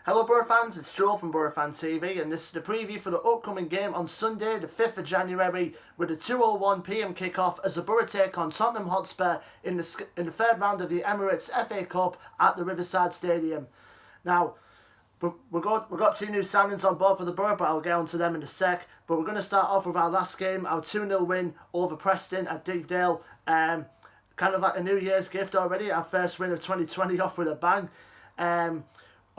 Hello Boro fans, it's Joel from Boro Fan TV, and this is the preview for the upcoming game on Sunday the 5th of January with a 2:01 PM kickoff as the Boro take on Tottenham Hotspur in the third round of the Emirates FA Cup at the Riverside Stadium. Now, we've got two new signings on board for the Boro, but I'll get onto them in a sec. But we're going to start off with our last game, our 2-0 win over Preston at Deepdale. Kind of like a New Year's gift already, our first win of 2020 off with a bang.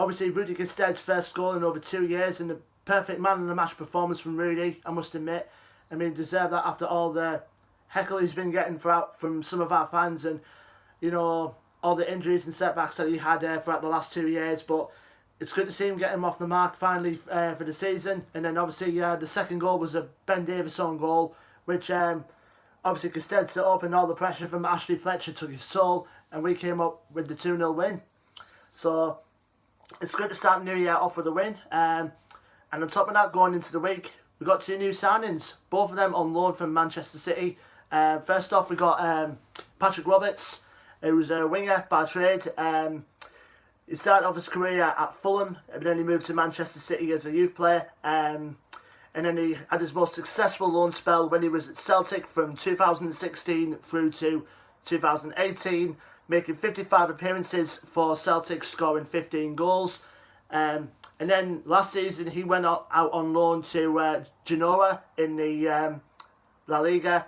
Obviously, Rudy Gested's first goal in over 2 years, and the perfect man in the match performance from Rudy, I must admit. I mean, deserved that after all the heckle he's been getting from some of our fans, and you know, all the injuries and setbacks that he had throughout the last 2 years. But it's good to see him get him off the mark finally for the season. And then obviously the second goal was a Ben Davies own goal, which obviously Gested set up, and all the pressure from Ashley Fletcher took his toll, and we came up with the 2-0 win. So it's good to start the new year off with a win. And on top of that, going into the week, we got two new signings, both of them on loan from Manchester City. First off, we got Patrick Roberts, who was a winger by trade. He started off his career at Fulham, and then he moved to Manchester City as a youth player. And then he had his most successful loan spell when he was at Celtic from 2016 through to 2018, making 55 appearances for Celtic, scoring 15 goals. And then last season he went out on loan to Genoa in the La Liga,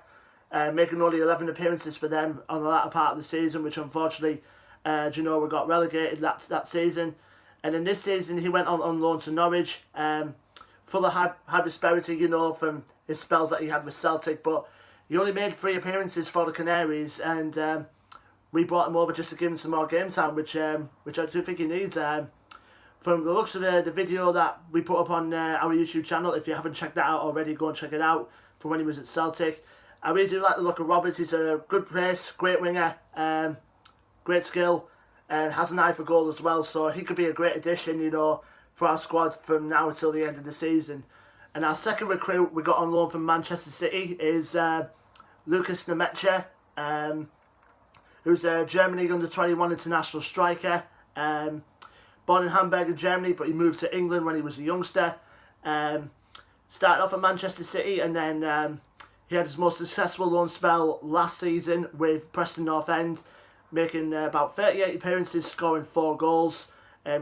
making only 11 appearances for them on the latter part of the season, which unfortunately Genoa got relegated that season. And then this season he went on loan to Norwich. Fuller had prosperity, you know, from his spells that he had with Celtic, but he only made 3 appearances for the Canaries, and we brought him over just to give him some more game time, which I do think he needs. From the looks of the video that we put up on our YouTube channel, if you haven't checked that out already, go and check it out, from when he was at Celtic. I really do like the look of Roberts. He's a good pace, great winger, great skill, and has an eye for goal as well, so he could be a great addition, you know, for our squad from now until the end of the season. And our second recruit we got on loan from Manchester City is Lucas Nemecha, who's a Germany under-21 international striker. Born in Hamburg in Germany, but he moved to England when he was a youngster. Started off at Manchester City, and then he had his most successful loan spell last season with Preston North End, making about 38 appearances, scoring 4 goals.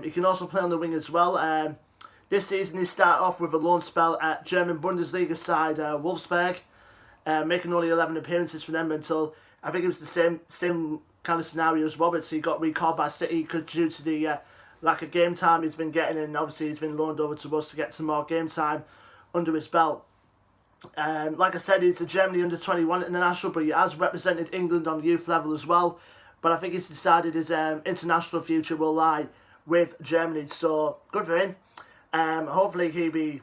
He can also play on the wing as well. This season he started off with a loan spell at German Bundesliga side Wolfsburg, making only 11 appearances for them until, I think it was the same kind of scenario as Roberts. He got recalled by City due to the lack of game time he's been getting, and obviously he's been loaned over to us to get some more game time under his belt. Like I said, he's a Germany under-21 international, but he has represented England on youth level as well. But I think he's decided his international future will lie with Germany, so good for him. Hopefully he'll be,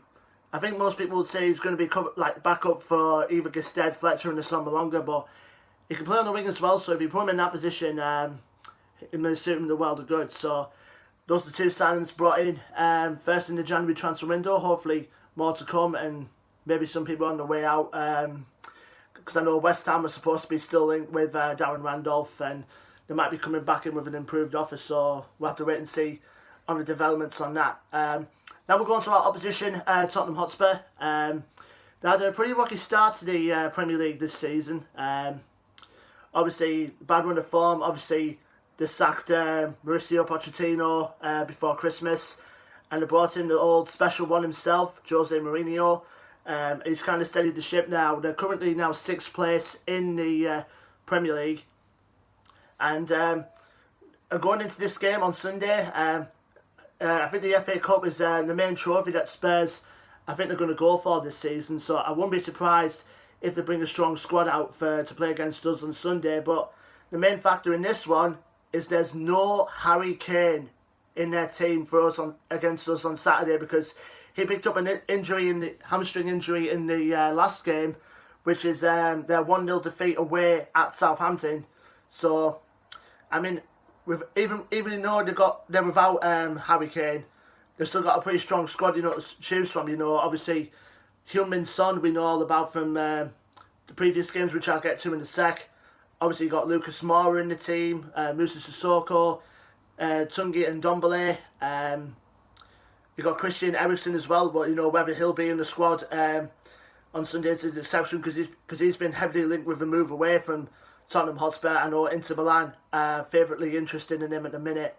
I think most people would say he's going to be back up for either Gested, Fletcher and the summer longer, but he can play on the wing as well, so if you put him in that position, it may suit him the world of good. So those are the two signings brought in first in the January transfer window. Hopefully more to come, and maybe some people on the way out, because I know West Ham are supposed to be still linked with Darren Randolph, and they might be coming back in with an improved offer, so we'll have to wait and see on the developments on that. Now we're going to our opposition, Tottenham Hotspur. They had a pretty rocky start to the Premier League this season. Obviously, bad run of form. Obviously, they sacked Mauricio Pochettino before Christmas, and they brought in the old special one himself, Jose Mourinho. He's kind of steadied the ship now. They're currently now 6th place in the Premier League. And going into this game on Sunday, I think the FA Cup is the main trophy that Spurs, I think they're going to go for this season. So I won't be surprised if they bring a strong squad out to play against us on Sunday. But the main factor in this one is there's no Harry Kane in their team for us against us on Saturday, because he picked up an injury, hamstring injury in the last game, which is their 1-0 defeat away at Southampton. So, I mean, even though they're without Harry Kane, they've still got a pretty strong squad, you know, to choose from. You know, obviously, Heung-min Son we know all about from the previous games, which I'll get to in a sec. Obviously, you got Lucas Moura in the team, Moussa Sissoko, Tungi and Ndombele. You got Christian Eriksen as well, but whether he'll be in the squad on Sunday is an exception because he's been heavily linked with a move away from Tottenham Hotspur. I know Inter Milan favourably interested in him at the minute.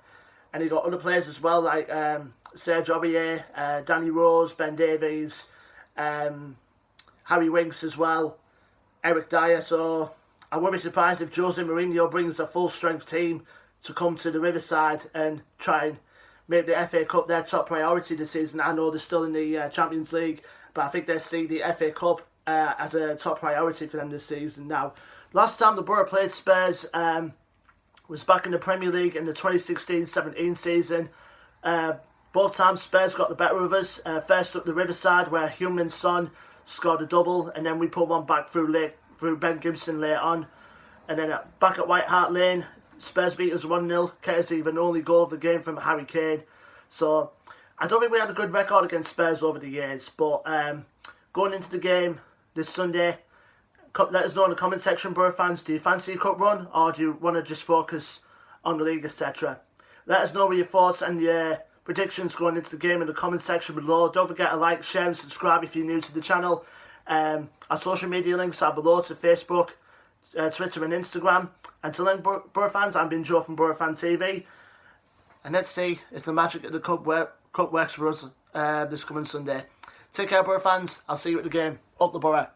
And you got other players as well, like Serge Aurier, Danny Rose, Ben Davies, Harry Winks as well, Eric Dyer. So I won't be surprised if Jose Mourinho brings a full-strength team to come to the Riverside and try and make the FA Cup their top priority this season. I know they're still in the Champions League, but I think they see the FA Cup as a top priority for them this season. Now, last time the Boro played Spurs was back in the Premier League in the 2016-17 season. Both times Spurs got the better of us. First up the Riverside, where Heung-min Son scored a double, and then we put one back through Ben Gibson late on. And then back at White Hart Lane, Spurs beat us 1-0, courtesy of an only goal of the game from Harry Kane. So I don't think we had a good record against Spurs over the years, but going into the game this Sunday, let us know in the comment section, Boro fans, do you fancy a cup run, or do you want to just focus on the league, etc. Let us know your thoughts and your predictions going into the game in the comment section below. Don't forget to like, share and subscribe if you're new to the channel. Our social media links are below to Facebook, Twitter and Instagram. Until then, Boro fans, I've been Joe from Boro Fan TV. And let's see if the magic of the cup works for us this coming Sunday. Take care, Boro fans. I'll see you at the game. Up the Boro.